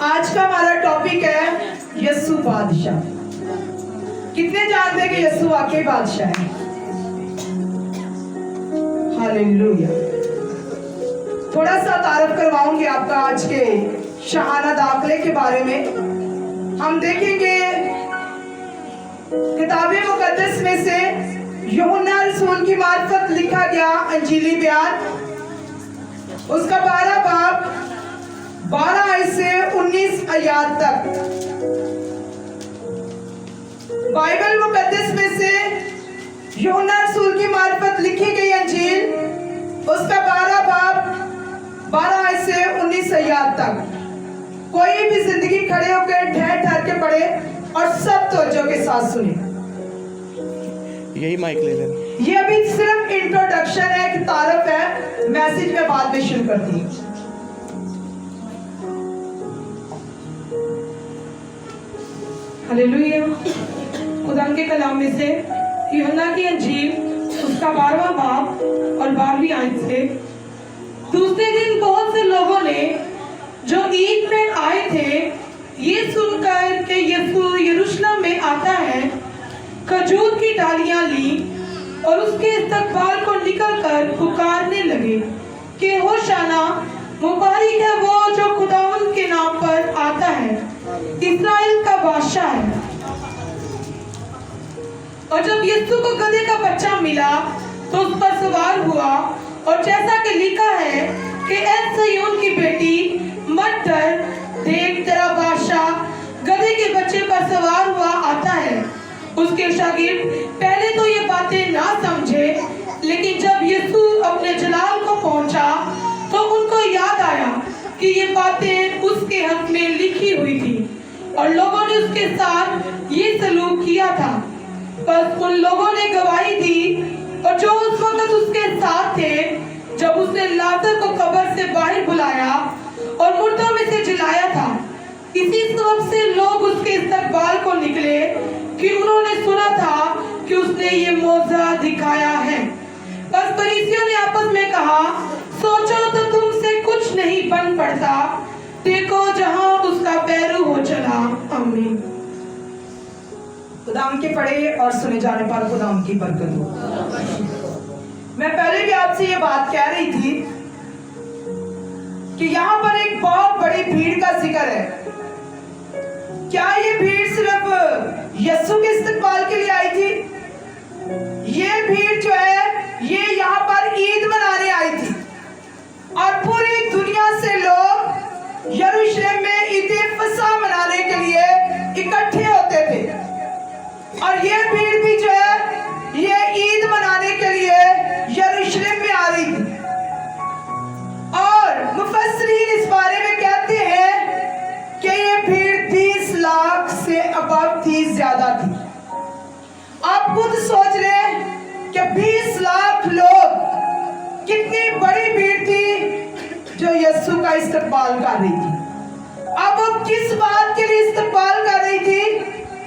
आज का हमारा टॉपिक है यस्सु बादशाह। कितने जानते हैं कि यस्सु वाकई बादशाह है? हालेलुया। थोड़ा सा तारफ करवाऊंगी आपका आज के शाहाना दाखिले के बारे में। हम देखेंगे किताब मुकद्दस में से यूहन्ना रसूल की मार्फत लिखा गया अंजीली बयान, उसका 12 बाब 12 आयत से 19 आयत तक। बाइबल मुकद्दस में से यूहन्ना रसूल की मार्फत लिखी गई अंजील, उसका 12 बाब 12 आयत से 19 आयत तक। कोई भी जिंदगी खड़े होकर ठहर ठहर के पढ़े और सब तवज्जो के साथ सुने। यही माइक ले लेना। ये अभी सिर्फ इंट्रोडक्शन है, एक तारफ है, मैसेज में बाद में शुरू करती हूँ। हालेलुया। खुदा के कलाम में से यूहन्ना की अंजील, उसका 12वां बाब और 12वीं आयत से। दूसरे दिन बहुत से लोगों ने जो ईद में आए थे ये सुनकर कि यीशु यरूशलेम में आता है, खजूर की डालियां ली और उसके इस्तकबाल को निकलकर पुकारने लगे कि होशाना, मुबारक है वो जो खुदावंद के नाम पर आता है, इस्राएल का बादशाह है। और जब यीशु को गधे का बच्चा मिला तो उस पर सवार हुआ, और जैसा कि लिखा है कि ऐ सिय्योन की बेटी मत डर, देख तेरा बादशाह गधे के बच्चे पर सवार हुआ आता है। उसके शागिर्द पहले तो ये बातें ना समझे, लेकिन जब यीशु अपने जलाल को पहुंचा तो उनको याद आया कि ये बातें उसके हक में लिखी हुई थी और लोगों ने उसके साथ ये सलूक किया था। बस उन लोगों ने गवाही दी और जो उस वक्त उसके साथ थे, जब उसने लाजर को कब्र से बाहर बुलाया और मुर्दों में से जिलाया था। इसी सबब से लोग उसके इस्तकबाल को निकले कि उन्होंने सुना था कि उसने ये मौजज़ा दिखाया है। बस फरीसियों ने आपस में कहा, सोचो तो तुमसे कुछ नहीं बन पड़ता, देखो जहां उसका पैरू हो चला। आमीन। खुदाम के पढ़े और सुने जाने पर खुदाम की बरकत हो। मैं पहले भी आपसे ये बात कह रही थी कि यहाँ पर एक बहुत बड़ी भीड़ का जिक्र है। क्या ये भीड़ सिर्फ यीशु के इस्तकबाल के लिए आई थी? ये भीड़ जो है ये यहाँ पर ईद मनाने आई थी और पूरी दुनिया से लोग यरूशलेम में ईद फसह मनाने के लिए इकट्ठे होते थे। और ये भीड़ भी जो है ये ईद मनाने के लिए यरूशलेम में आ रही थी। और मुफस्सिरीन इस बारे में कहते हैं कि ये भीड़ 30 लाख से अबव थी, ज्यादा थी। आप खुद सोच रहे हैं कि 20 लाख लोग, कितनी बड़ी भीड़ थी जो यीशु का इस्तकबाल कर रही थी। अब वो किस बात के लिए इस्तकबाल कर रही थी?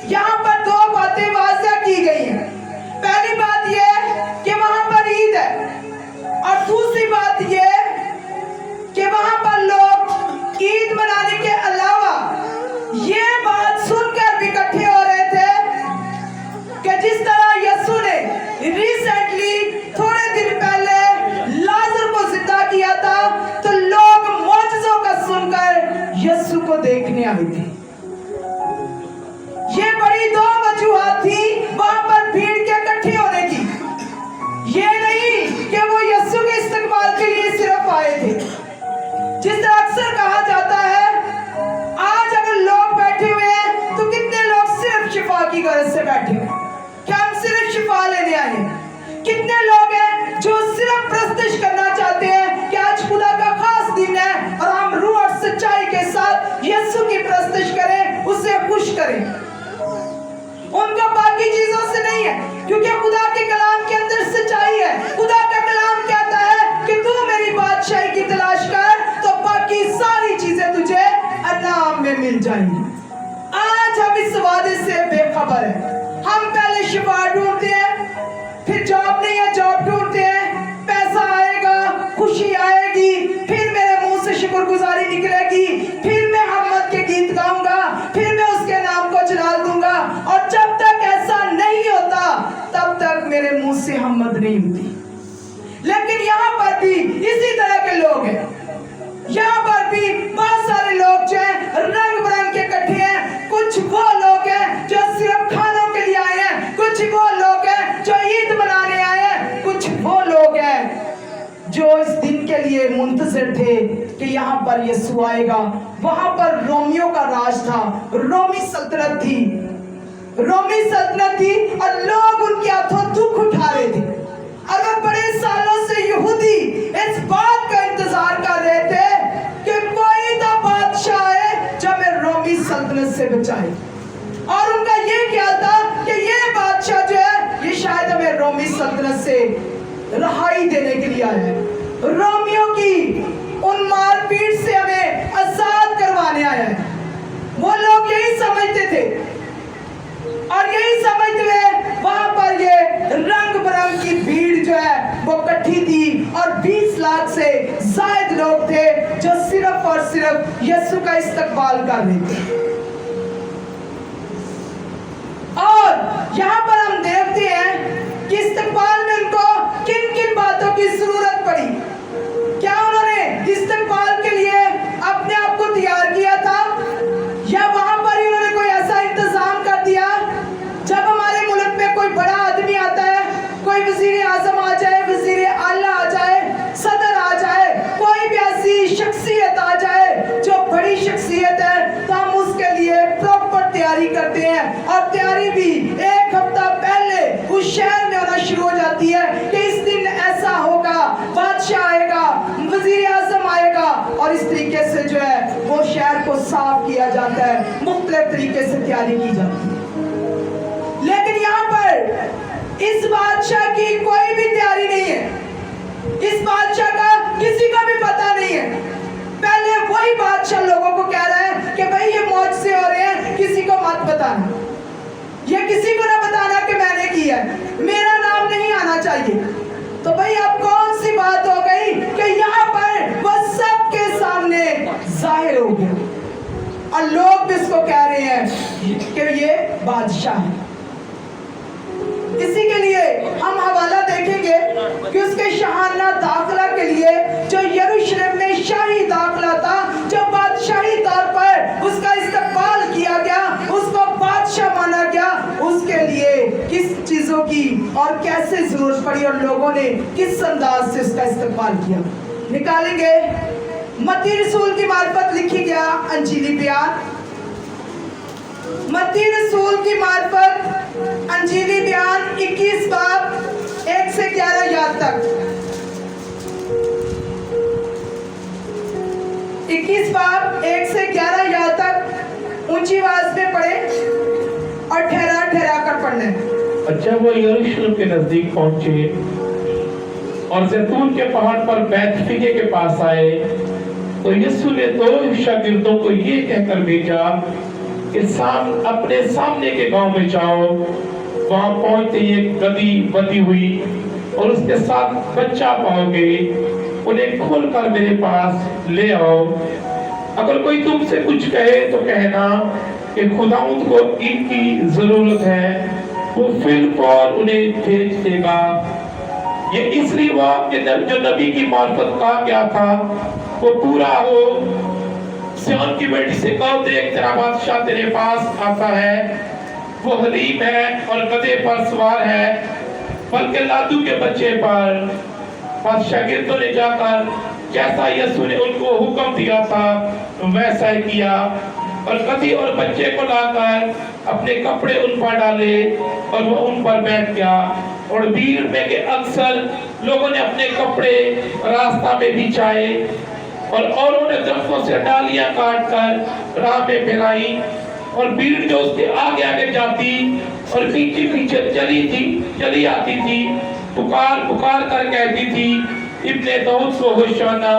यहाँ पर 2 बातें वाज़ह की गई हैं। पहली बात यह कि वहां पर ईद है और दूसरी बात यह कि वहां पर लोग ईद मनाने के अलावा ये बात सुनकर भी इकट्ठे हो रहे थे कि जिस तरह यीशु ने रिसेंटली थोड़े दिन पहले लाजर को जिंदा किया था, तो लोग मौजज़ों का सुनकर यीशु को देखने आए थे। ये बड़ी 2 वजूहात थी वहां पर भीड़ के इकट्ठे होने की। ये नहीं कि वो यीशु के इस्तकबाल के लिए सिर्फ आए थे। जिस तरह अक्सर कहा जाता है, आज अगर लोग बैठे हुए हैं तो कितने लोग सिर्फ शिफा की गरज से बैठे हुए हैं? क्या हम सिर्फ शिफा लेने आए हैं? कितने लोग हैं जो सिर्फ प्रस्तुत करना चाहते हैं कि आज खुदा का खास दिन है और हम रूह और सच्चाई के साथ यीशु की प्रस्तुत करें, उसे खुश करें। उनका बाकी चीजों से नहीं है, क्योंकि खुदा के कलाम के अंदर सच्चाई है। खुदा का कलाम कहता है कि तू मेरी बादशाही की तलाश कर तो बाकी सारी चीजें तुझे अनाम में मिल जाएंगी। आज हम इस वादे से बेखबर हैं। हम पहले शिफा ढूंढते हैं, फिर जॉब नहीं है जॉब ढूंढते हैं, पैसा आएगा, खुशी आएगी, फिर मेरे मुंह से शुक्रगुजारी निकलेगी, फिर मैं हमद के पर यीशु आएगा। वहां पर रोमियों का राज था, रोमी सल्तनत थी, रोमी सल्तनत थी और लोग उनके हाथों दुख उठा रहे थे। और वो बड़े सालों से यहूदी इस बात का इंतजार कर रहे थे कि कोई तो बादशाह है जो हमें रोमी सल्तनत से बचाए। और उनका ये ख्याल था कि ये बादशाह जो है ये शायद हमें रोमी सल्तनत से रहाई देने के लिए आया है, रोमियों की उन मारपीट से हमें आजाद करवाने आया है। वो लोग यही समझते थे और यही समझते हुए वहां पर ये रंग बिरंग की भीड़ जो है वो इकट्ठी थी और 20 लाख से ज्यादा लोग थे जो सिर्फ और सिर्फ यीशु का इस्तकबाल कर रहे थे। और यहाँ पर हम देखते हैं कि इस्तकबाल में उनको किन किन बातों की जरूरत पड़ी। क्या उन्होंने इस्तकबाल के लिए अपने आप को तैयार किया था या वहां पर ही उन्होंने कोई ऐसा इंतजाम कर दिया जब हमारे मुल्क में कोई बड़ा आदमी आता है, कोई वजीर आजम आ जाए, वजीर आला आ जाए, सदर आ जाए, कोई भी ऐसी शख्सियत आ जाए जो बड़ी शख्सियत है, तो हम उसके लिए प्रॉपर तैयारी करते हैं। और तैयारी भी एक हफ्ता पहले उस शहर में होना शुरू हो जाती है कि इस दिन ऐसा होगा, बादशाह आएगा, वजीर आजम आएगा, और इस तरीके से जो है वो शहर को साफ किया जाता है, मुख्तलिफ तरीके से तैयारी की जाती है। लेकिन यहाँ पर इस बादशाह की कोई भी तैयारी नहीं है, इस बादशाह का किसी को भी पता नहीं है। पहले वही बादशाह लोगों को कह रहा है कि भाई ये मौज से हो रहे हैं, किसी को मत बताना, ये किसी को ना बताना कि मैंने किया है, मेरा नाम नहीं आना चाहिए। तो भाई अब कौन सी बात हो गई कि यहाँ पर वो सबके सामने जाहिर हो गया और लोग भी इसको कह रहे हैं कि ये बादशाह है। इसी के लिए हम हवाला देखेंगे कि उसके शाहाना दाखिला के लिए जो यरूशलेम में शाही दाखिला था, जो बादशाही तौर पर उसका इस्तकबाल किया गया, उसको बादशाह माना गया, उसके लिए किस चीजों की और कैसे जरूरत पड़ी और लोगों ने किस अंदाज से उसका इस्तकबाल किया, निकालेंगे। मत्ती रसूल की मार्फत लिखी गया अंजीली बयान, मत्ती रसूल की मार्फत अंजीली बयान 21 बाब 1 से 11 याद तक, 21 बाब 1 से 11 याद तक ऊंची आवाज में पढ़े और ठहरा ठहरा कर पढ़ना है। जब वो यरूशलेम के नजदीक पहुंचे और जैतून के पहाड़ पर बैतफगे के पास आए, तो यीशु ने 2 शागिर्दों को ये कहकर भेजा कि अपने सामने के गांव में जाओ। वहां पहुंचते ही एक गधी बंधी हुई और उसके साथ बच्चा पाओगे, उन्हें खोलकर मेरे पास ले आओ। अगर कोई तुमसे कुछ कहे तो कहना कि खुदावंद को इनकी जरूरत है, वो फिर फौर उन्हें भेज देगा। ये इसलिए हुआ कि जो नबी की मार्फत कहा गया था वो पूरा हो। सिय्योन की बेटी से कहो, देख तेरा बादशाह तेरे पास आता है, वो हलीम है और गधे पर सवार है, बल्कि लादू के बच्चे पर। शागिर्दों ने जाकर जैसा यीशु ने उनको हुक्म दिया था वैसा ही किया और गधी और बच्चे को लाकर अपने कपड़े उन पर डाले और वो उन पर बैठ गया। और भीड़ में के अक्सर लोगों ने अपने कपड़े रास्ता में बिछाए और औरों ने दरख्तों से डालियां काट कर राह में फैलाई। और भीड़ जो उसके आगे आगे जाती और पीछे पीछे चली आती थी, पुकार पुकार कर कहती थी, इब्ने दाऊद को होशाना,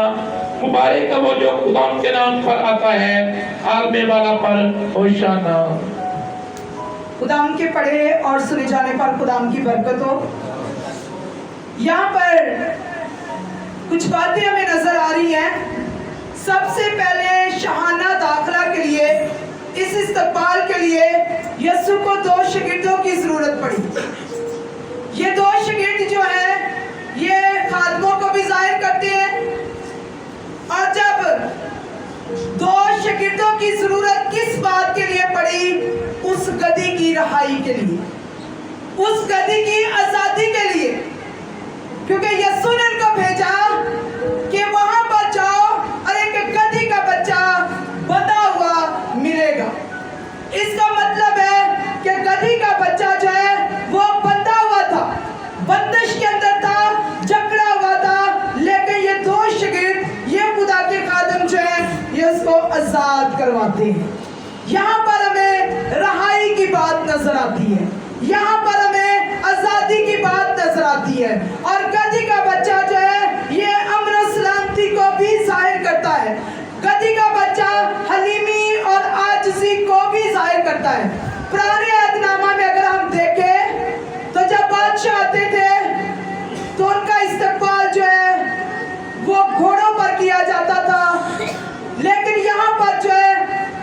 मुबारक है वो जो खुदा के नाम पर आता है, आलमे वाला पर होशाना। खुदाम के पढ़े और सुने जाने पर खुदाम की बरकत हो। यहाँ पर कुछ बातें हमें नजर आ रही हैं। सबसे पहले शहाना दाखिला के लिए, इस इस्तकबाल के लिए यीशु को 2 शागिर्दों की जरूरत पड़ी। ये 2 शागिर्द जो है ये खादमों को भी जाहिर करते हैं। और जब 2 शागिर्दों की जरूरत किस बात के लिए पड़ी? उस गधी की रहाई के लिए, उस गधी की आजादी के लिए, क्योंकि यीशु ने उनको भेजा कि वहां पर जाओ और एक गधी करवाते हैं। यहाँ पर हमें रहाई की बात नजर आती है, यहाँ पर हमें आजादी की बात नजर आती है। और गधी का बच्चा जो है ये अमन और सलामती को भी जाहिर करता है। गधी का बच्चा हलीमी और आजिज़ी को भी जाहिर करता है। पुराने अहदनामा में अगर हम देखें तो जब बादशाह आते थे तो उनका इस्तकबाल जो है वो घोड़ों पर किया जाता था, लेकिन यहाँ पर जो है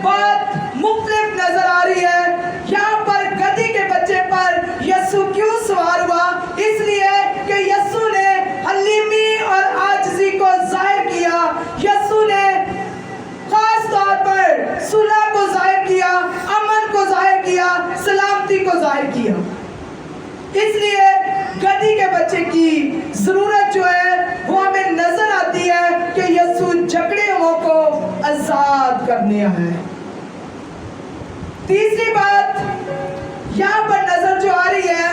बात मुख्तलिफ नजर आ रही है। यहाँ पर गधी के बच्चे पर यीशु क्यों सवार हुआ? इसलिए कि यीशु ने हलीमी और आजिज़ी को जाहिर किया, यीशु ने खास तौर पर सुलह को जाहिर किया, अमन को जाहिर किया, सलामती को जाहिर किया। इसलिए गधी के बच्चे की जरूरत जो है वो हमें नजर आती है कि यीशु झगड़े हुओं को आजाद करने आया है। तीसरी बात यहाँ पर नजर जो आ रही है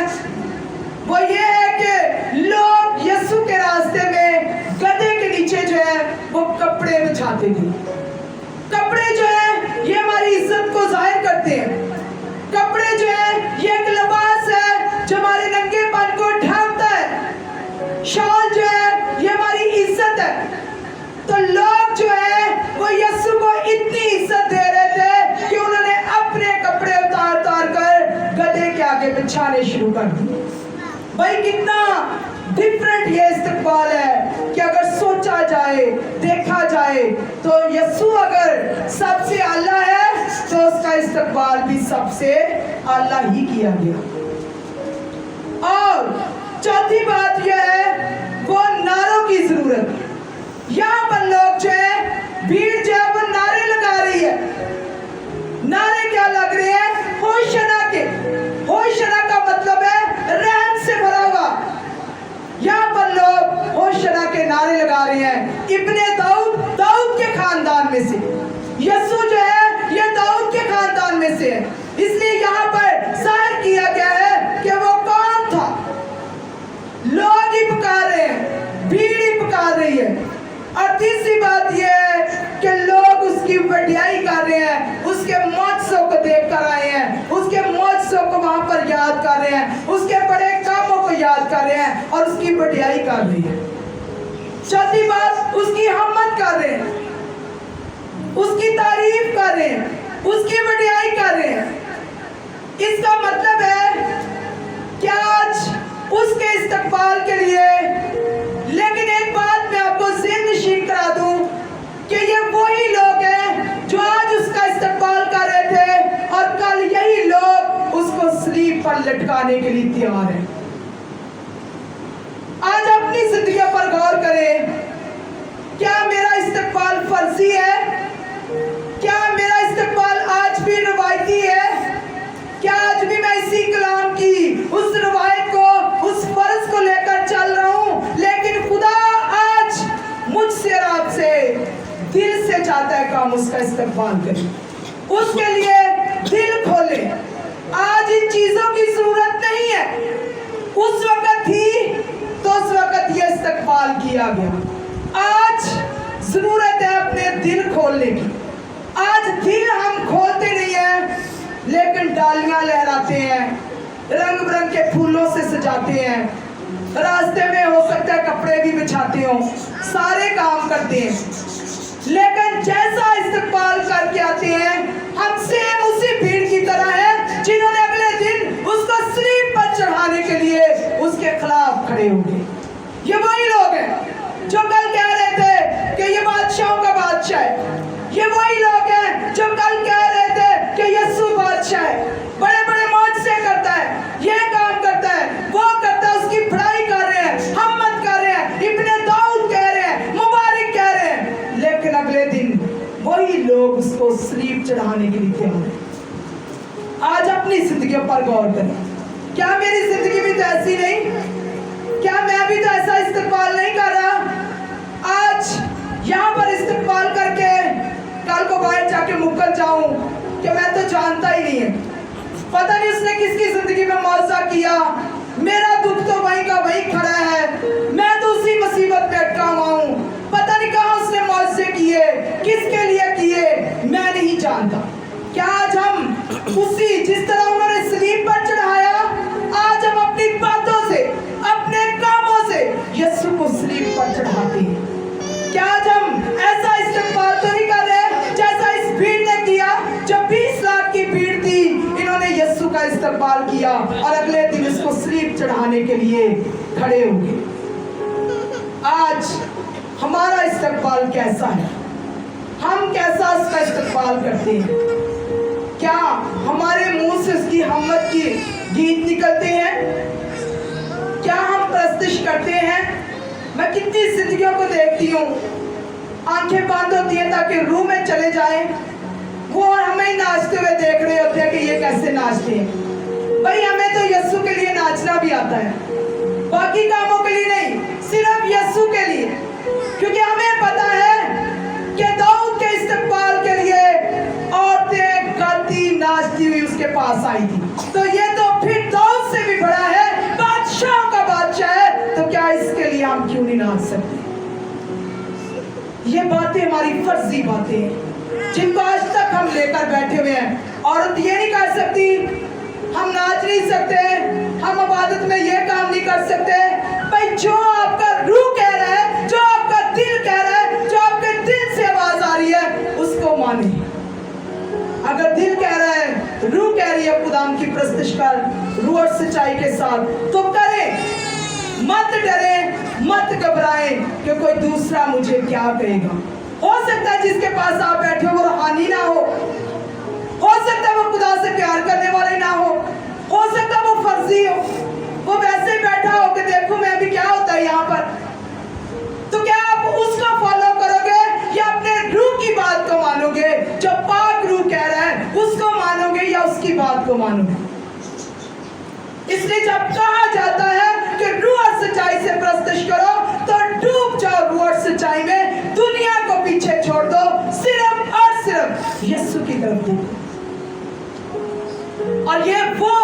वो ये है कि लोग यीशु के रास्ते में गधे के नीचे जो है वो कपड़े बिछाते थे। कपड़े जो है ये हमारी इज्जत को जाहिर करते हैं। कपड़े जो है ये एक लिबास है जो हमारे नंगेपन को ढांकता है। शॉल जो है ये हमारी इज्जत है। तो लोग जो है वो यीशु को इतनी इज्जत दे रहे थे कि उन्होंने अपने कपड़े उतार कर गधे के आगे बिछाने शुरू कर दिए। भाई कितना डिफरेंट ये इस्तकबाल है कि अगर सोचा जाए, देखा जाए तो यीशु अगर सबसे आला है तो उसका इस्तकबाल भी सबसे आला ही किया गया। और चौथी बात यह है वो नारों की जरूरत। यहाँ पर लोग जो है भीड़ जो है वो नारे लगा रही है। नारे क्या लग रहे हैं? होशना के। होशना का मतलब है रहम से भरा हुआ। यहाँ पर लोग होशना के नारे लगा रहे हैं। इब्ने दाऊद के खानदान में से यीशु जो है ये दाऊद के खानदान में से है, इसलिए यहाँ पर जाहिर किया गया है कि वो कौन था। लोग ही पुकार रहे हैं, भीड़ ही पुकार रही है। और तीसरी बात यह है कि लोग उसकी वडियाई कर रहे हैं, उसके मौजज़ों को देख कर आए हैं, उसके मौजज़ों को वहां पर याद कर रहे हैं, उसके बड़े कामों को याद कर रहे हैं और उसकी वडियाई कर रही है। चौथी बात उसकी हिम्मत कर रहे हैं, उसकी तारीफ कर रहे हैं, उसकी वडियाई कर रहे हैं। इसका मतलब है कि आज उसके इस्तकबाल के लिए, लेकिन एक बात मैं आपको ज़हन-नशीन करा दूं कि ये वही लोग हैं जो आज उसका इस्तकबाल कर रहे थे और कल यही लोग उसको सलीब पर लटकाने के लिए तैयार हैं। आज अपनी जिंदगी पर गौर करें, क्या मेरा इस्तकबाल फर्जी है? क्या मेरा इस्तकबाल आज भी रवायती है? क्या आज भी मैं इसी कलाम की उस रवायत को, उस फर्ज को लेकर चल रहा हूँ? लेकिन खुदा आज मुझसे और आपसे दिल से चाहता है कि हम उसका इस्तकबाल करें, उसके लिए दिल खोले। आज इन चीजों की जरूरत नहीं है, उस वक्त थी तो उस वक्त यह इस्तकबाल किया गया। आज जरूरत है अपने दिल खोलने की। आज दिल हम खोलते नहीं है, लेकिन डालियां लहराते हैं, रंग बिरंग के फूलों से सजाते हैं, रास्ते में हो सकता है कपड़े भी बिछाते हो, सारे काम करते हैं, लेकिन जैसा इस्तकबाल करके आते हैं हम सेम उसी भीड़ की तरह है जिन्होंने अगले दिन उसको सलीब पर चढ़ाने के लिए उसके खिलाफ खड़े होंगे। ये वही लोग हैं जो कल कह रहे थे कि ये बादशाहों का बादशाह है। ये वही लोग हैं जो कल कह रहे थे कि यीशु बादशाह है, बड़े बड़े मौजज़े करता है, ये काम करता है, वो करता है, उसकी बड़ाई कर रहे हैं, हिम्मत कर रहे हैं, इब्ने दाऊद कह रहे हैं, मुबारक कह रहे हैं, लेकिन अगले दिन वही लोग उसको सलीब चढ़ाने के लिए तैयार हैं। आज अपनी जिंदगी पर गौर करें, क्या मेरी जिंदगी भी तो ऐसी नहीं? क्या मैं भी तो ऐसा इस्तकबाल नहीं कर रहा? आज यहाँ पर इस्तकबाल करके कल को बाहर जाके मुकर जाऊं कि मैं तो जानता ही नहीं है, पता नहीं उसने किसकी जिंदगी में मौजज़ा किया, मेरा दुख तो वहीं का वहीं खड़ा है, मैं तो उसी मुसीबत में अटका हुआ हूं, पता नहीं कहाँ उसने मौजज़े किए, किसके लिए किए, मैं नहीं जानता। क्या आज हम उसी जिस तरह उन्होंने सलीब पर चढ़ाया, आज हम अपनी बातों से, अपने कामों से यीशु को सलीब पर चढ़ाते हैं? क्या आज हम ऐसा इस्तेमाल तो नहीं कर रहे जैसा इस भीड़ ने किया? जब 20 लाख की भीड़ थी, इन्होंने यीशु का इस्तेमाल किया और अगले दिन इसको सलीब चढ़ाने के लिए खड़े हो गए। आज हमारा इस्तेमाल कैसा है? हम कैसा उसका इस्तेमाल करते हैं? क्या हमारे मुंह से उसकी हमत की गीत निकलते हैं? क्या हम प्रस्तुत करते हैं? मैं कितनी जिंदगियों को देखती हूँ, आंखें बंद होती हैं ताकि रूह में चले जाएं, वो और हमें ही नाचते हुए देख रहे होते हैं कि ये कैसे नाचते हैं। भाई हमें तो यीशु के लिए नाचना भी आता है, बाकी कामों के लिए नहीं, सिर्फ यीशु के लिए, क्योंकि हमें पता है कि दाऊद के इस्तेमाल के लिए औरतें गाती नाचती हुई उसके पास आई थी, तो ये तो फिर दाऊद से भी बड़ा है, बादशाह का बादशाह है, तो क्या इसके लिए हम क्यों नहीं नाच सकते? ये बातें हमारी फर्जी बातें हैं जिनको आज तक हम लेकर बैठे हुए हैं। औरत ये नहीं कर सकती, हम नाच नहीं सकते, हम इबादत में ये काम नहीं कर सकते। भाई जो आपका रूह कह रहा है, जो आपका दिल कह रहा है, जो आपके दिल से आवाज आ रही है, उसको माने। अगर दिल कह रहा है, रूह कह रही है खुदाम की प्रस्तुत कर रूह और सच्चाई के साथ, तो करें, मत डरे, मत घबराएं कि कोई दूसरा मुझे क्या कहेगा। हो सकता है जिसके पास आप बैठे हो वो रूहानी ना हो सकता है वो खुदा से प्यार करने वाले ना हो सकता है वो फर्जी हो, वो वैसे ही बैठा हो कि देखो मैं अभी क्या होता है यहाँ पर। तो क्या आप उसका फॉलो करोगे या अपने रूह की बात को मानोगे? जो पाक रूह कह रहा है उसको मानोगे या उसकी बात को मानोगे? इसलिए जब कहा जाता है कि रूह और सच्चाई से प्रस्तुत करो, तो डूब जाओ रूह और सच्चाई में, दुनिया को पीछे छोड़ दो, सिर्फ और सिर्फ यीशु की तरफ देखो। और ये वो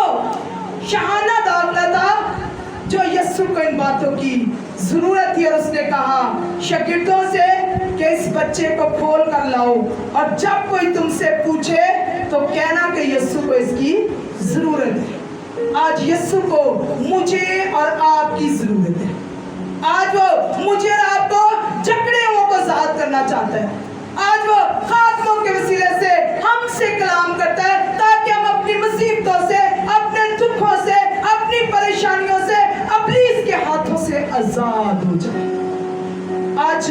शाहाना दाखला था जो यीशु को इन बातों की जरूरत थी, और उसने कहा शागिर्दों से कि इस बच्चे को खोल कर लाओ, और जब कोई तुमसे पूछे तो कहना कि यीशु को इसकी जरूरत है। आज यीशु को मुझे और आपकी जरूरत है। आज वो मुझे और आपको जकड़े हुओं को आजाद करना चाहता है। आज वो खात्मों के वसीले से हमसे कलाम करता है ताकि हम अपनी मुसीबतों से, अपने दुखों से, अपनी परेशानियों से, इब्लीस के हाथों से आजाद हो जाए। आज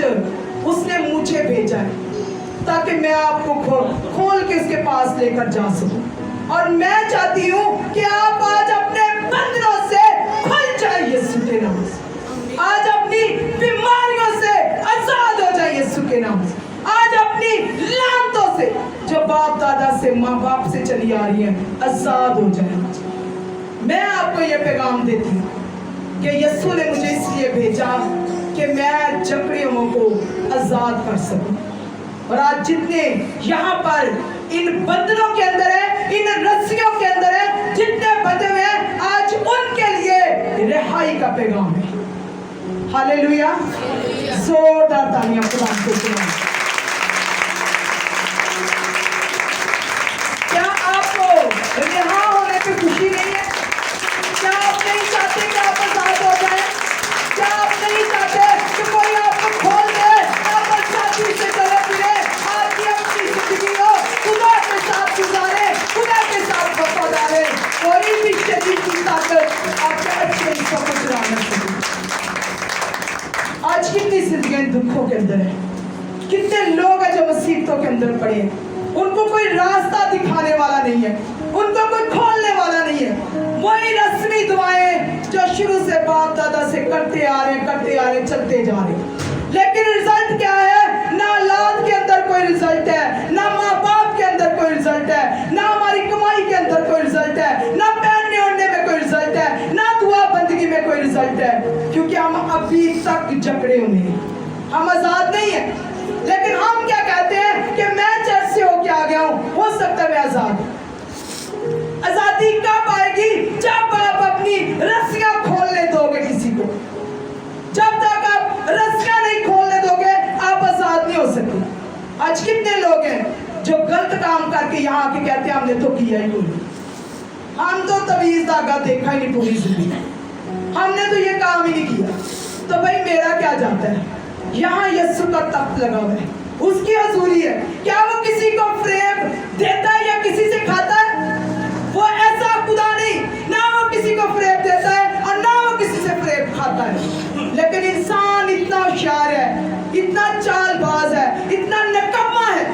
उसने मुझे भेजा है ताकि मैं आपको खोल के उसके पास लेकर जा सकूं, और मैं चाहती हूँ कि आप आज अपने बंधनों से खुल जाए यीशु के नाम से, आज अपनी बीमारियों से आजाद हो जाए यीशु के नाम से, आज अपनी लानतों से जो बाप दादा से, माँ बाप से चली आ रही है, आजाद हो जाए। मैं आपको ये पैगाम देती हूँ कि यीशु ने मुझे इसलिए भेजा कि मैं जकड़े हुओं को आजाद कर सकूं। और आज जितने यहाँ पर इन बंधनों के अंदर है, इन रस्सियों के अंदर है, जितने बंधे हुए हैं, आज उनके लिए रिहाई का पैगाम है। हालेलुया, जोरदार तालियां खुदा को सुनाओ। क्या आपको रिहा होने पे खुशी नहीं है? क्या आप नहीं चाहते कि आप आजाद हो जाए? क्या आप नहीं चाहते कि कोई आपको खोल दे, आप आजादी से चले फिरे, आपकी अपनी जिंदगी हो, खुदा के साथ गुजारे, खुदा के साथ वफादार है, कोई भी शरीर की ताकत आपके अच्छे हिस्सों को चुरा न सके। आज कितनी जिंदगी दुखों के अंदर है, कितने लोग हैं जो मुसीबतों के अंदर पड़े हैं, उनको कोई रास्ता दिखाने वाला नहीं है, उनको कोई खोलने वाला नहीं है। वही रस्मी दुआएं जो शुरू से बाप दादा से करते आ रहे, चलते जा रहे, लेकिन रिजल्ट क्या है? ना औलाद के अंदर कोई रिजल्ट है, ना माँ बाप के अंदर कोई रिजल्ट है, ना हमारी कमाई के अंदर कोई रिजल्ट है, ना पहनने ओढ़ने में कोई रिजल्ट है, ना दुआ बंदगी में कोई रिजल्ट है, क्योंकि हम अभी तक जकड़े हुए हैं, हम आजाद नहीं है। लेकिन हम क्या कहते हैं कि मैं चर्च से होके आ गया हूँ, हो सकता है मैं आजाद। आजादी कब आएगी? जब आप अपनी रस्सियां खोलने दोगे किसी को। जब तक आप रस्सियां नहीं खोलने दोगे, आप आजाद नहीं हो सकते। आज कितने लोग हैं जो गलत काम करके यहाँ आके कहते हैं हमने तो किया ही नहीं, हम तो तवीज धागा देखा ही नहीं पूरी जिंदगी, हमने तो ये काम ही नहीं किया। तो भाई मेरा क्या जाता है, यहाँ यीशु का तख्त लगा हुआ है, उसकी हजूरी है। क्या वो किसी को फ्रेब देता है या किसी से खाता है? वो ऐसा खुदा नहीं, ना वो किसी को फ्रेब देता है और ना वो किसी से फ्रेब खाता है। लेकिन इंसान इतना होशियार है, इतना चालबाज है, इतना निकम्मा है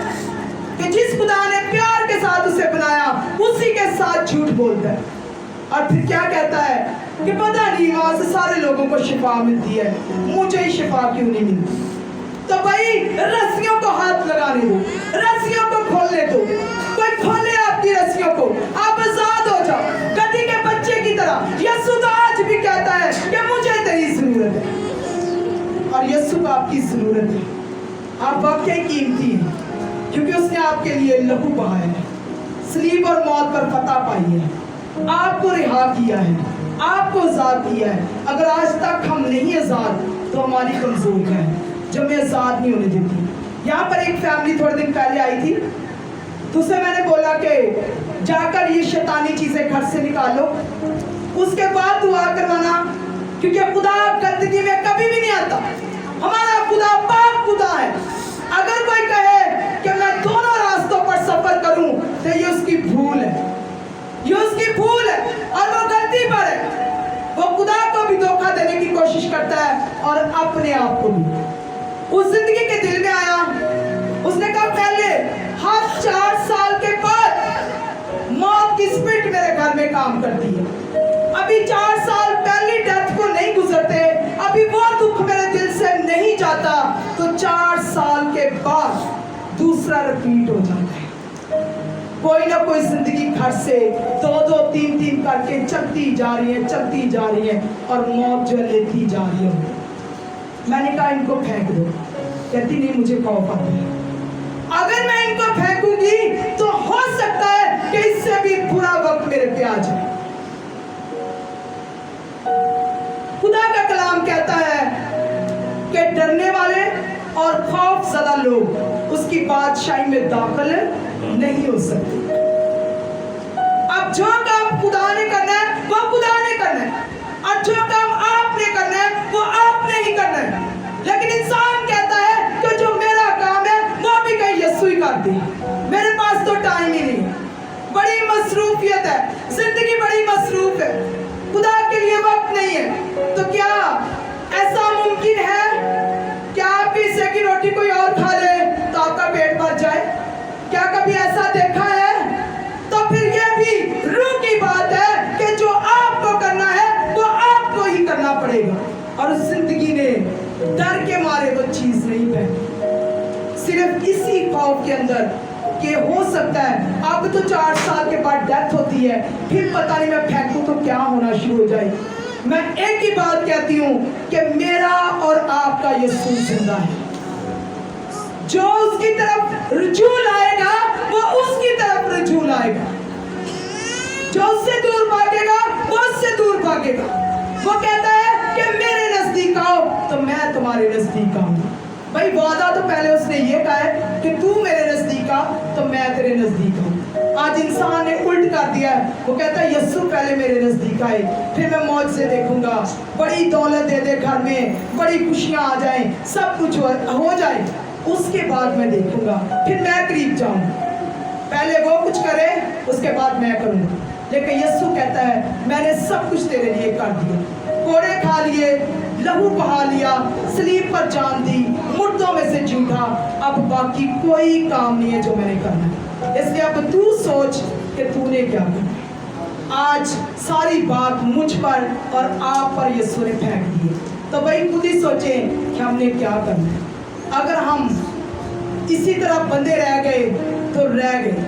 कि जिस खुदा ने प्यार के साथ उसे बनाया उसी के साथ झूठ बोलता है। और फिर क्या कहता है कि पता नहीं वहां से सारे लोगों को शिफा मिलती है, मुझे ही शिफा क्यों नहीं मिलती? तो भाई रस्सियों को हाथ लगाने दो, रस्सियों को खोलने दो, कोई खोले आपकी रस्सियों को, आप आजाद हो जाओ गधी के बच्चे की तरह। यीशु तो आज भी कहता है कि मुझे तेरी जरूरत है, और यीशु को आपकी जरूरत है। आप वाकई कीमती हैं क्योंकि उसने आपके लिए लहू बहाया है, सलीब और मौत पर फतह पाई है, आपको रिहा किया है, आपको आजाद किया है। अगर आज तक हम नहीं आजाद तो हमारी कमजोरी है जो हमें आजाद नहीं होने देती। यहाँ पर एक फैमिली थोड़े दिन पहले आई थी, तो उसे मैंने बोला कि जाकर ये शैतानी चीजें घर से निकालो, उसके बाद दुआ करवाना, क्योंकि खुदा गंदगी में कभी भी नहीं आता। हमारा खुदा पाक खुदा है। अगर कोई कहे कि मैं दोनों रास्तों पर सफर करूं तो ये उसकी भूल है, ये उसकी भूल है और वो गलती पर है। वो खुदा को भी धोखा देने की कोशिश करता है और अपने आप को भी। उस जिंदगी के दिल में आया, उसने कहा पहले हर 4 साल के बाद मौत की स्पिरिट मेरे घर में काम करती है। अभी 4 साल पहली डेथ को नहीं गुजरते, अभी वो दुख मेरे दिल से नहीं जाता, तो 4 साल के बाद दूसरा रिपीट हो जाता है। कोई ना कोई जिंदगी घर से 2-2, 3-3 करके चलती जा रही है, चलती जा रही है, और मौत जो लेती जा रही है। मैंने कहा इनको फेंक दो, कहती नहीं मुझे खौफ आता है, अगर मैं इनको फेंकूंगी तो हो सकता है कि इससे भी बुरा वक्त मेरे पे आ जाए। खुदा का कलाम कहता है कि डरने वाले और खौफ ज़दा लोग उसकी बादशाही में दाखिल नहीं हो सकते। अब जो काम खुदा ने करना है वो खुदा ने करना है, और जो काम आपने करना है वो आपने ही करना है। लेकिन इंसान कहता है कि जो मेरा काम है वो भी कहीं यीशु ही कर दे, मेरे पास तो टाइम ही नहीं है, बड़ी मसरूफियत है, जिंदगी बड़ी मसरूफ है, खुदा के लिए वक्त नहीं है। तो क्या ऐसा मुमकिन है कि आप हिस्से की रोटी कोई और खा ले तो आपका पेट भर जाए? क्या कभी ऐसा देखा है? तो फिर यह भी रूह की बात है कि जो आपको करना है वो आपको ही करना पड़ेगा। और उस जिंदगी ने डर के मारे वो चीज नहीं पहनी, सिर्फ इसी खौफ के अंदर कि हो सकता है अब तो 4 साल के बाद डेथ होती है, फिर पता नहीं मैं फेंकूं तो क्या होना शुरू हो जाए। मैं एक ही बात कहती हूँ कि मेरा और आपका यीशु जिंदा है। जो उसकी तरफ रुजू लाएगा वो उसकी तरफ रुजू लाएगा, जो उससे दूर भागेगा वो उससे दूर भागेगा। वो कहता है कि मेरे नजदीक आओ तो मैं तुम्हारे नजदीक आऊंगा। भाई वादा तो पहले उसने ये कहा है कि तू मेरे नजदीक आ तो मैं तेरे नजदीक आऊं। आज इंसान ने उल्ट कर दिया है, वो कहता है यीशु पहले मेरे नजदीक आए फिर मैं मौज से देखूंगा, बड़ी दौलत दे दे घर में, बड़ी खुशियां आ जाएं, सब कुछ हो जाए, उसके बाद मैं देखूंगा, फिर मैं करीब जाऊंगा। पहले वो कुछ करे उसके बाद मैं करूंगा। लेकिन यीशु कहता है मैंने सब कुछ तेरे लिए कर दिया, कोड़े खा लिए, लहू बहा लिया, सलीब पर जान दी, मुर्दों में से जी उठा, अब बाकी कोई काम नहीं है जो मैंने करना है। इसलिए अब तू सोच कि तूने क्या करना। आज सारी बात मुझ पर और आप पर यीशु ने फेंक दी है, तो भाई खुद ही सोचें कि हमने क्या करना है। अगर हम इसी तरह बंधे रह गए तो रह गए।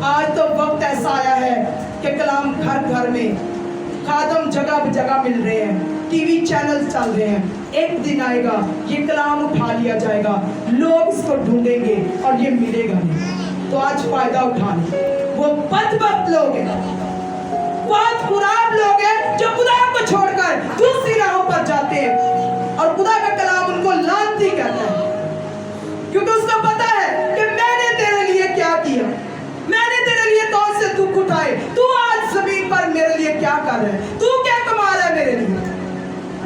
आज तो वक्त ऐसा आया है कि कलाम घर घर में, खादम जगह जगह मिल रहे हैं, टीवी चैनल चल रहे हैं। एक दिन आएगा ये कलाम उठा लिया जाएगा, लोग इसको ढूंढेंगे और ये मिलेगा नहीं। तो आज फायदा उठा लें। वो बदबख्त लोग हैं, बहुत खराब लोग हैं जो खुदा को छोड़कर दूसरी राहों पर जाते हैं, और खुदा का कलाम उनको लानती कहता है, क्योंकि उसको पता है कि मैंने तेरे लिए क्या किया। रहा है, तू क्या कमा रहा है मेरे लिए?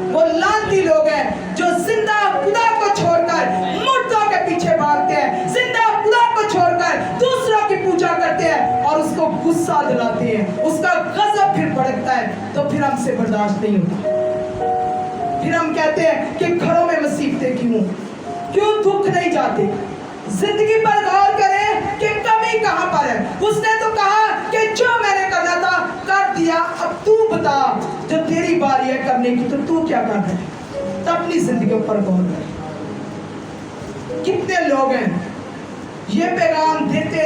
वो लानती लोग हैं जो जिंदा खुदा को छोड़कर मुर्दों के पीछे भागते हैं, जिंदा खुदा को छोड़कर दूसरों की पूजा करते हैं और उसको गुस्सा दिलाते हैं, उसका गजब फिर भड़कता है, तो फिर हमसे बर्दाश्त नहीं होता। फिर हम कहते हैं कि घरों में मुसीबतें क्यों दुख नहीं जाते? जिंदगी पर गौर करें कि कमी कहां पर है। उसने तो कहा कि जो मैंने करना था कर दिया, अब तू बता जो तेरी बारी है करने की, तो तू क्या कर रहा है? तो अपनी जिंदगी पर गौर कर। कितने लोग हैं ये पैगाम देते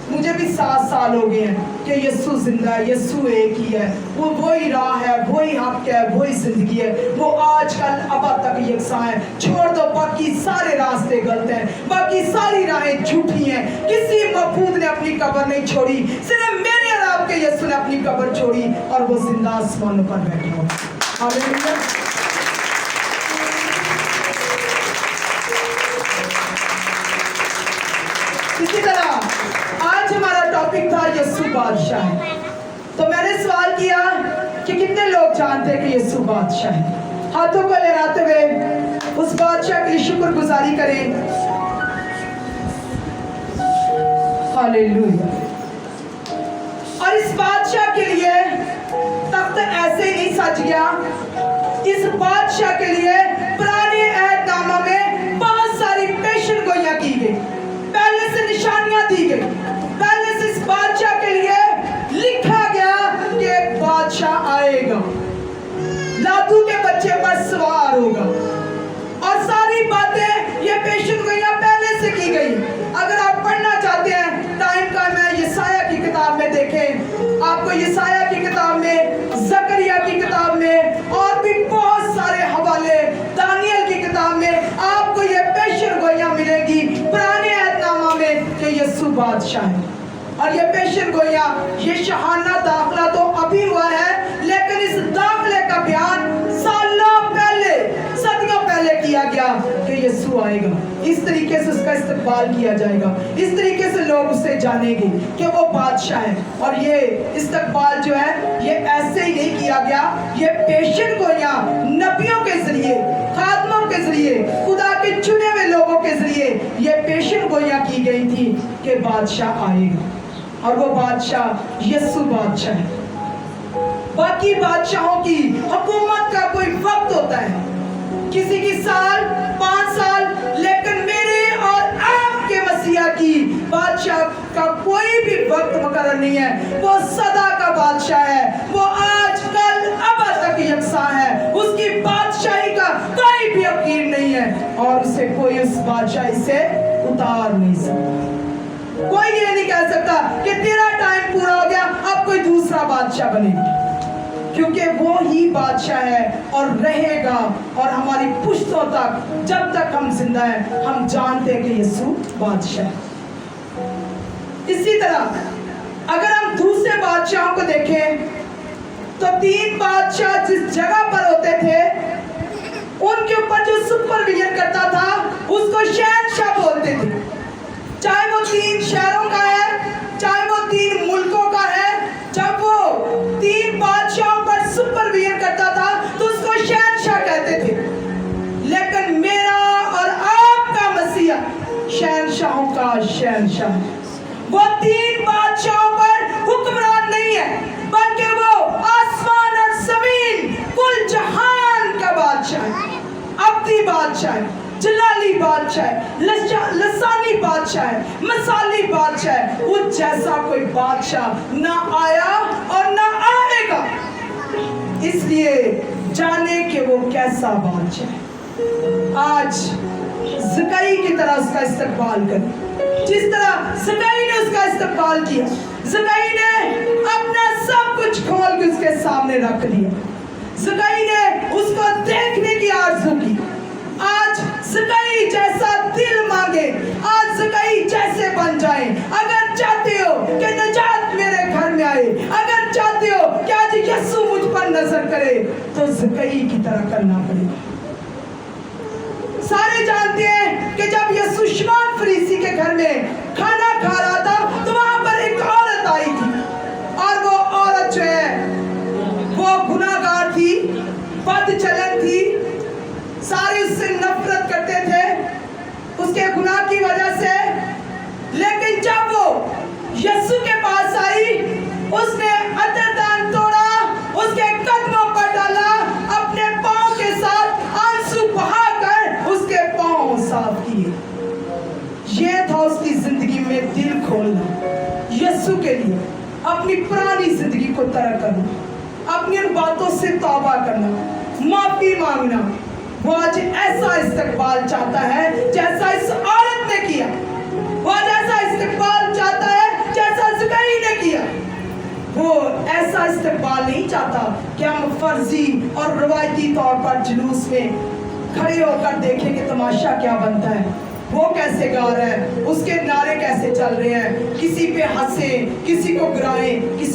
मुझे भी 7 साल हो गए हैं कि यीशु जिंदा है, यीशु एक ही है, वो वही राह है, वही हक है, वही जिंदगी है, वो आजकल अब तक यकसा है। छोड़ दो बाकी सारे रास्ते गलत हैं, बाकी सारी राहें झूठी हैं। किसी मबूद ने अपनी कब्र नहीं छोड़ी, सिर्फ मेरे और आपके यीशु ने अपनी कब्र छोड़ी और वो जिंदा आसमानों पर बैठा हुआ। हालेलुया। इसी तरह आज हमारा टॉपिक था यीशु बादशाह है। तो मैंने सवाल किया कि कितने लोग जानते हैं कि यीशु बादशाह है? हाथों को लहराते हुए उस बादशाह की शुक्रगुजारी करें। हालेलुया। और इस बादशाह के लिए तख्त ऐसे ही नहीं सज गया। इस बादशाह के लिए पुराने अहदनामा में बहुत सारी पेशन गोइयां की गई, पहले से निशानियां दी गई, पहले से इस बादशाह के लिए लिखा गया कि एक बादशाह आएगा, लादू के बच्चे पर सवार होगा, और सारी बातें ये पेशन गोइयां पहले से की गई। अगर आप पढ़ना चाहते हैं टाइम का मैं यसाया की किताब में देखें, आपको यसाया की किताब में, जकरिया की किताब में और भी बहुत सारे हवाले, दानियल की किताब में आपको ये पेशन गोइयां मिलेगी पुराने अहदनामा में कि यीशु बादशाह है। और ये पेशन गोइयां, ये शहाना दाखिला तो अभी हुआ है, लेकिन इस दाखिले का बयान सालों पहले, सदियों पहले किया गया कि यीशु आएगा, इस तरीके से उसका इस्तकबाल किया जाएगा, इस तरीके से लोग उसे जानेंगे कि वो बादशाह है। और ये इस्तकबाल जो है ये ऐसे ही नहीं किया गया, ये पेशन गोइयां नबियों के जरिए, खादमों के जरिए, खुदा के चुने हुए लोगों के जरिए ये पेशन गोइयां की गई थी कि बादशाह आएगा, और वो बादशाह यीशु बादशाह है। बाकी बादशाहों की हुकूमत का कोई वक्त होता है, किसी की साल 5 साल, लेकिन मेरे और आपके मसीहा की बादशाह का कोई भी वक्त मुकर्रर नहीं है। वो सदा का बादशाह है, वो आज कल अब तक यकसा है, उसकी बादशाही का कोई भी यकीन नहीं है और उसे कोई उस बादशाही से उतार नहीं सकता। कोई ये नहीं कह सकता कि तेरा टाइम पूरा हो गया, अब कोई दूसरा बादशाह बनेगा, क्योंकि वो ही बादशाह है और रहेगा। और हमारी पुश्तों तक, जब तक हम जिंदा हैं, हम जानते हैं कि यीशु बादशाह है। इसी तरह अगर हम दूसरे बादशाहों को देखें तो 3 बादशाह जिस जगह पर होते थे, उनके ऊपर जो सुपरविजन करता था उसको शहंशाह बोलते थे। चाहे वो 3 शहरों का है, चाहे वो 3 मुल्कों का है, जब वो 3 बादशाहों पर सुपरविजन करता था तो उसको शहंशाह कहते थे। लेकिन मेरा और आपका मसीहा शहंशाहों का शहंशाह है। वो 3 बादशाहों पर हुक्मरान नहीं है, बल्कि वो आसमान और जमीन, कुल जहान का बादशाह है, अब्दी बादशाह है, जलाली बादशाह है, लसानी बादशाह है, मसाली बादशाह है। वो जैसा कोई बादशाह ना आया और ना आएगा, इसलिए जाने कि वो कैसा बादशाह है। आज ज़कई की तरह उसका इस्तकबाल करें, जिस तरह ज़कई ने उसका इस्तकबाल किया। ज़कई ने अपना सब कुछ खोल के उसके सामने रख दिया। ज़कई ने उसको देखने की आरज़ू की। आज ज़कई जैसा दिल मांगे, आज ज़कई जैसे बन जाए। अगर चाहते हो कि निजात मेरे घर में आए, अगर चाहते हो कि आज यीशु मुझ पर नजर करे, तो ज़कई की तरह करना पड़ेगा। सारे जानते हैं कि जब यीशु शिमोन फरीसी के घर में खाना खा रहा था तो वहां पर एक औरत आई थी, और वो औरत जो है ये था उसकी जिंदगी में दिल खोलना, यीशु के लिए अपनी पुरानी जिंदगी को तरक करना, अपनी उन बातों से तौबा करना, माफी मांगना। वो आज ऐसा इस्तकबाल चाहता है जैसा इस औरत ने किया, वो आज ऐसा इस्तकबाल चाहता है जैसा ज़ुकैई ने किया। वो ऐसा इस्तकबाल नहीं चाहता कि हम फर्जी और रवायती तौर पर जुलूस में खड़े होकर देखें कि तमाशा क्या बनता है, वो कैसे गा रहा है, उसके नारे कैसे चल रहे हैं, किसी पे हंसे, किसी को गिराएं, किसी